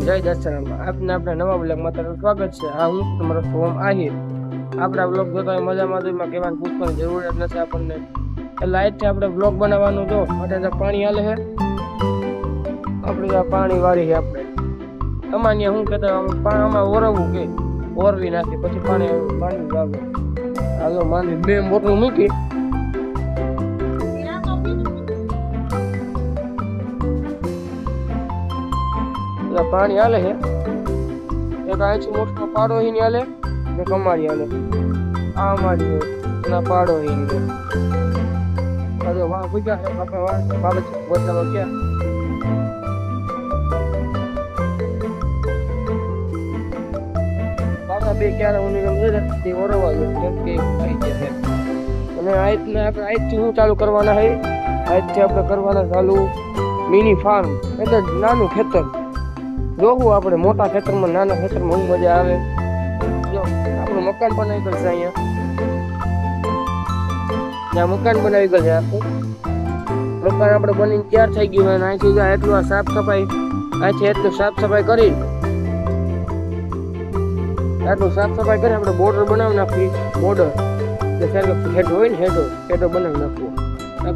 જય દર્શનમાં આપને આપણે નવા બ્લોગમાં તમારું સ્વાગત છે. હા, હું તમારો સોમ આહિર. આપણા બ્લોગ જોતા હોય મજામાં કહેવાનું પૂછવાની જરૂર નથી આપણને. એટલે આજથી આપણે બ્લોગ બનાવવાનું જો માટે પાણી હાલે છે. આપણે પાણી વાળી છે આપણે તમારે શું કહેતા આમાં ઓરવવું કે ઓરવી નાખી પછી પાણી માંડવી વાવે. હાલો માંડવી 2 મોટરું મૂકી પાણી હાલે છે. એક આંચી મોટો પાડો હી હાલે ને કમારી હાલે આ અમારી ના પાડો હી ને અરે વાહ પૂજા છે બાપા વાહ બાબત બોલતા ક્યાં બાપા બે ક્યારે ઉની ગમ છે તે ઓરવા ગયો કેમ કે થઈ ગયા છે. અને આજથી હું ચાલુ કરવાના છે. આજથી આપણે કરવાના ચાલુ મિની ફાર્મ એટલે નાનું ખેતર. જોવું આપણે મોટા ખેતરમાં નાના ખેતરમાં હું મજા આવે. જો આપણું મકાન બનાવી ગયું છે અહીંયા મકાન બનાવી ગયું છે આખું મકાન આપણે બનીને તૈયાર થઈ ગયું હોય. અહીંથી એટલું આ સાફ સફાઈ અહીંથી એટલું સાફ સફાઈ કરી આપણે બોર્ડર બનાવી નાખવી. બોર્ડર હેઠ હોય ને હેઠો બનાવી નાખવું.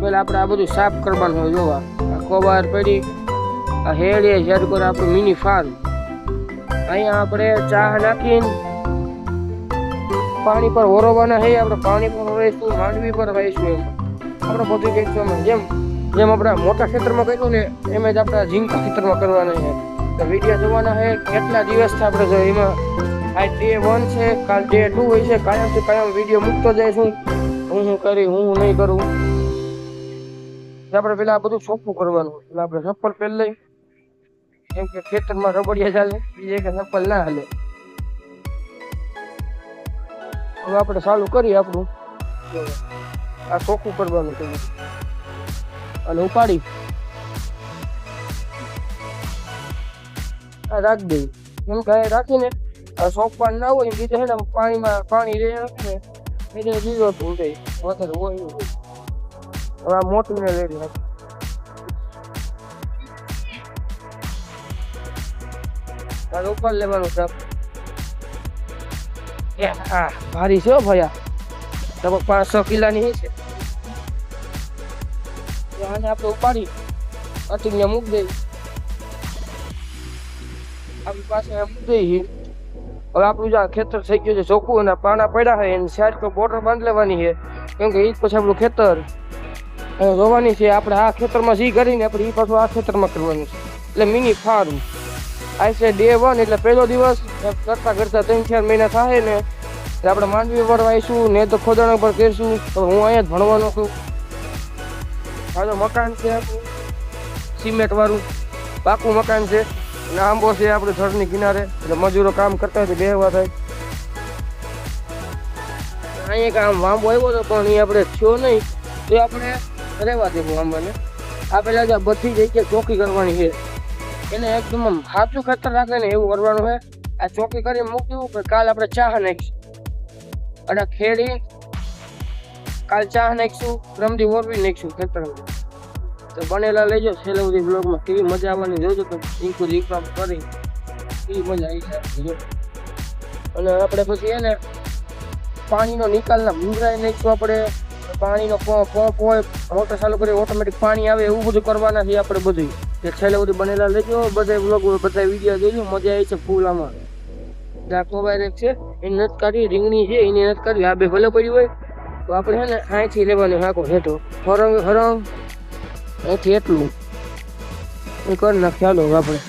પેલા આપણે આ બધું સાફ કરવાનું હોય. જોવા આ કોબાર પડી આ હેડે હેડ કરે આપણું મિની ફાર્મ. અહીંયા આપણે ચા નાખીને પાણી પર ઓરવાના છે. આપણે પાણી પર વહીશું માંડવી પર વહીશું એમ આપણે બધું કહીશું જેમ આપણે મોટા ક્ષેત્રમાં કહ્યું ને એમ જ આપણે ઝીંકા ક્ષેત્રમાં કરવાના છે. તો વિડીયો જોવાના છે કેટલા દિવસથી આપણે જો એમાં આજ ડે 1 છે કાલ ડે 2 હોય છે. કાયમથી કાયમ વિડીયો મૂકતો જઈશું હું કરી હું નહીં કરું. આપણે પેલા આ બધું ચોખ્ખું કરવાનું એટલે આપણે ચપ્પલ પહેરી લઈ કેમ કે ખેતરમાં રબડિયા ચાલે બીજે કે ચપ્પલ ના હાલે. હવે આપણે ચાલુ કરીએ આપણું આ ચોખ્ખું કરવાનું છે અને ઉપાડી આ રાખી દઈએ એમ કે રાખીને આ સોંપવા ના હોય બીજે છે ને પાણી રહે ને એટલે જીરો વધારે હોય. હવે આ મોટું ને લઈ રાખે તારે ઉપર લેવાનું છે. હા ભારી છે ભયા લગભગ 500 કિલોની છે. આને આપણે ઉપાડી અટીને મૂકી દઈએ આપણી પાસે મૂકી દઈએ. હવે આપણું જે ખેતર થઈ ગયું છે ચોખ્ખું અને પાણા પડ્યા છે એની સાઈડ પર બોર્ડર બાંધી લેવાની છે કેમ કે એ પછી આપણું ખેતર જોવાની છે. આપણે આ ખેતરમાં જી કરીને આપણે એ પાછું આ ખેતરમાં કરવાનું છે એટલે મિની ફાર્મ. આ છે ડે 1 એટલે પહેલો દિવસ કરતા 3-4 મહિના થાય ને આપણે માંડવી વાળવા આવીશું ને તો ખોદાણા પર કરીશું. હું અહીંયા જ ભણવાનો છું. આ મકાન છે આપણું સિમેન્ટ વાળું પાકું મકાન છે અને આંબો છે આપણે થડની કિનારે એટલે મજૂરો કામ કરતા હોય બેહવા થાય. અહીંયા એક આમ આંબો આવ્યો હતો પણ એ આપણે થયો નહીં તો આપણે રહેવા દેવું આંબાને. આ પેલા જ બધી જગ્યાએ ચોખ્ખી કરવાની છે એને એકદમ સાચું ખેતર રાખે ને એવું કરવાનું છે. આ ચોખ્ખી કરીને મૂકી દેવું કાલ આપણે ચા નાખીશું અને ખેડી કાલ ચા નાખીશું રમદી ઓરવી નાખીશું ખેતરમાં. તો બનેલા લેજો છેલ્લે સુધી બ્લોગમાં કેવી મજા આવવાની જોજો તો ઈંકું દીકરા કરી કેવી મજા આવી છે. અને આપણે પછી એને પાણીનો નિકાલના ભૂંગરાઈ નાખીશું. આપણે પાણીનો પંપ હોય મોટર ચાલુ કરી ઓટોમેટિક પાણી આવે એવું બધું કરવાના છે આપણે બધું. છેલ્લે બધું બનેલા લેજો બધા બ્લોગ બધા વિડીયો જોજો મજા આવી છે ફૂલ. આમાં કોબાર એક છે એ નત કાઢી રીંગણી છે એને નત કાઢી આ બે ભલે પડી હોય તો આપણે છે ને અહીંથી લેવાનું હાકો હેઠો હરંગ અહીંથી એટલું એ કરી નાખ. ચાલો આપણે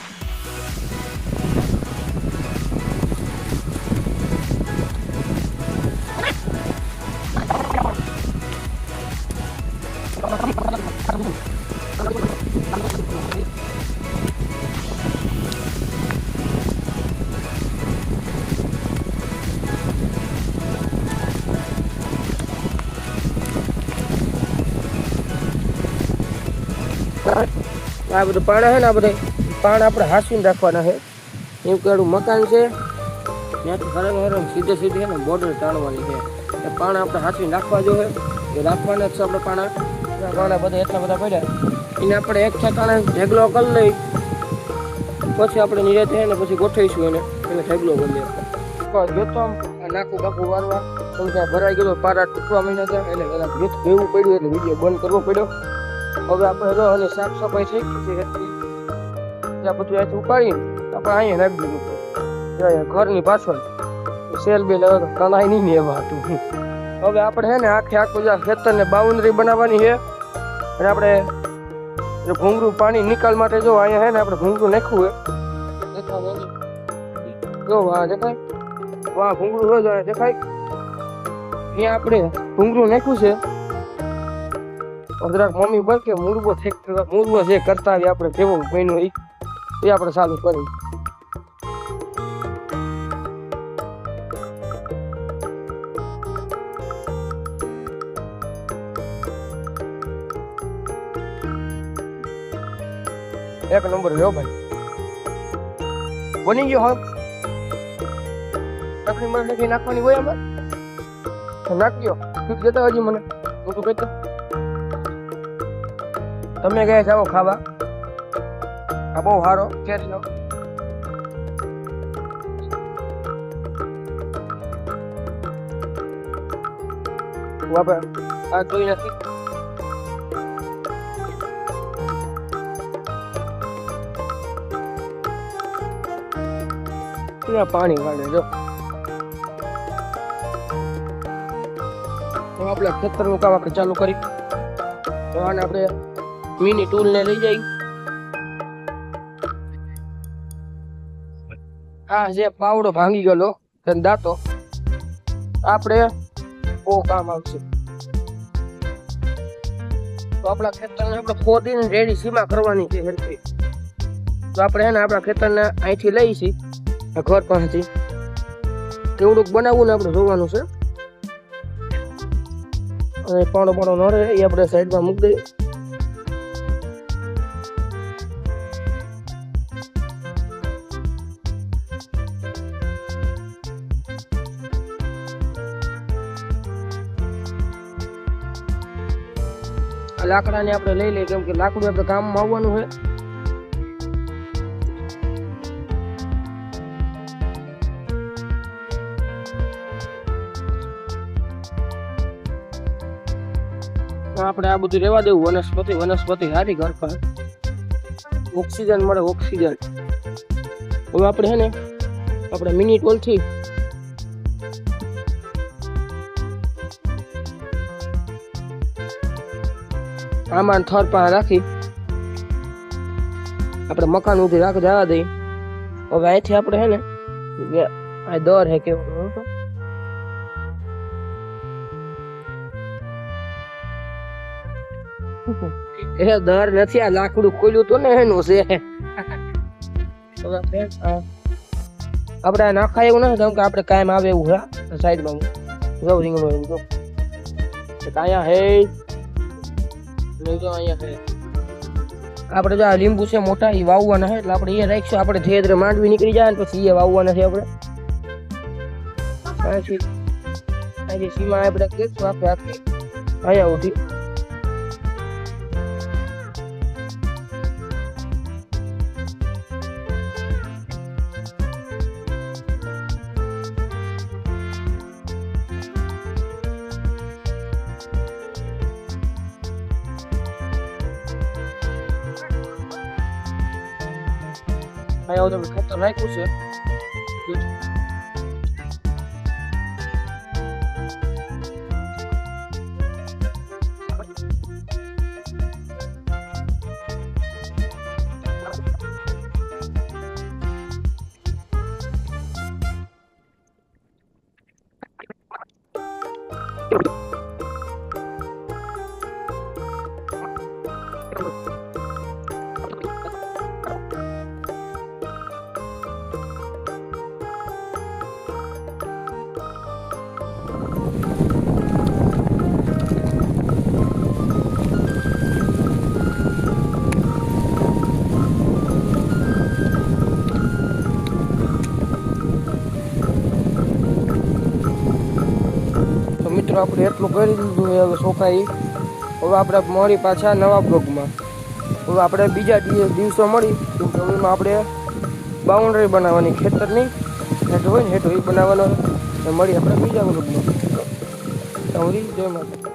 આ બધું પાણા છે ને આ બધા પાણા આપણે હાંસીને રાખવાના છે. એમ કે મકાન છે ત્યાંથી હરમ સીધે છે ને બોર્ડર તાણવાની છે. એ પાણા આપણે હાંસીને રાખવા જોઈએ એ રાખવાના જ છે આપણે પાણા બધા એટલા બધા પડ્યા એને આપણે એક ઠેકાણે ઢેગલો કરી લઈ પછી આપણે નિરાતે હે ને પછી ગોઠવીશું એને એટલે ઢગલો કરી લઈએ. જોતો આમ નાખું બાકું વારવા સમજાય ભરાઈ ગયો પારા તૂટવા માંડ્યા હતા એટલે કદાચ ભેવું પડ્યું એટલે વિડીયો બંધ કરવો પડ્યો. હવે આપણે જો અને સાફ સફાઈ થઈ ગઈ છે ત્યાં બધું અહીંથી ઉપાડીને આપણે અહીંયા નાખી દીધું ઘરની પાછળ સેલ બેલ હવે તણાય નહીં એવા હતું. હવે આપણે હે ને આખું ખેતરને બાઉન્ડ્રી બનાવવાની છે અને આપણે ભૂંગળું પાણી નિકાલ માટે જો અહીંયા હે ને આપણે ભૂંગળું નાખ્યું છે જો વાહ દેખાય વાહ ભૂંગળું રોજ દેખાય અહીંયા આપણે ભૂંગળું નાખ્યું છે. જરાક મમ્મી બોલ કે મૂળવો છે કરતા આવી આપણે કેવો બન્યો એ આપણે ચાલુ કરી. એક નંબર લ્યો ભાઈ બની ગયો. હવે ચટણી મરચી નાખવાની હોય આમાં નાખજો ઠીક જતા હજી મને હું તો કહેતો તમે ગયા જાઓ ખાવા આ બહુ સારો કેરીનો. આપણે આ જોઈ નથી પાણી વાળે જો આપણે ખેતરનું કામ આપણે ચાલુ કરી તો આને આપણે મિની ટૂલ ને લઈ જઈ. આ જે પાવડો ભાંગી ગયેલો દાંતો આપણે બહુ કામ આવશે. તો આપણા ખેતરને આપણે ખોદીને રેડી સીમા કરવાની છે હેરથી. તો આપણે હે ને આપણા ખેતરને અહીંથી લઈ છીએ ઘર પાસેથી કેવડુંક બનાવવું ને આપણે જોવાનું છે. અને પાણો ન રહે એ આપણે સાઈડમાં મૂકી દઈએ. આ લાકડાને આપણે લઈ લઈએ કેમ કે લાકડું આપણે કામમાં આવવાનું છે. આપણે આ બધું રહેવા દેવું. વનસ્પતિ સારી ઘર પર ઓક્સિજન મળે ઓક્સિજન. હવે આપણે હે ને આપણે મિની ટોલ થી આમાં થર પાસે રાખી આપણે મકાન ઉધી રાખ જવા દઈએ. હવે અહીંથી આપણે હે ને આ દર હે કેવું એ દર નથી આ લાકડું ખોલ્યું તો ને એનું છે. આપણે નાખાય એવું નથી કે આપણે કાયમ આવે એવું હે સાઈડમાં જો રીંગણો એવું જો અહીંયા હે અહીંયા હે. આપણે જો આ લીંબુ છે મોટા એ વાવવાના છે એટલે આપણે એ રાખીશું. આપણે ધીરે ધીરે માંડવી નીકળી જાય ને પછી એ વાવવાના છે આપણે અહીંથી સીમા આપણે કહીશું આપણે આખી અહીંયા ઉઠી. અહીંયા તમે ખાતર નાખ્યું છે. આપણે એટલું કરી દીધું હવે સોકાઈ. હવે આપણે મળી પાછા નવા બ્લોગમાં. હવે આપણે બીજા દિવસો મળી એમાં આપણે બાઉન્ડ્રી બનાવવાની ખેતરની હેઠ હોય ને હેઠ એ બનાવવાનો. મળી આપણે બીજા ગ્રુપમાં. જય માતા.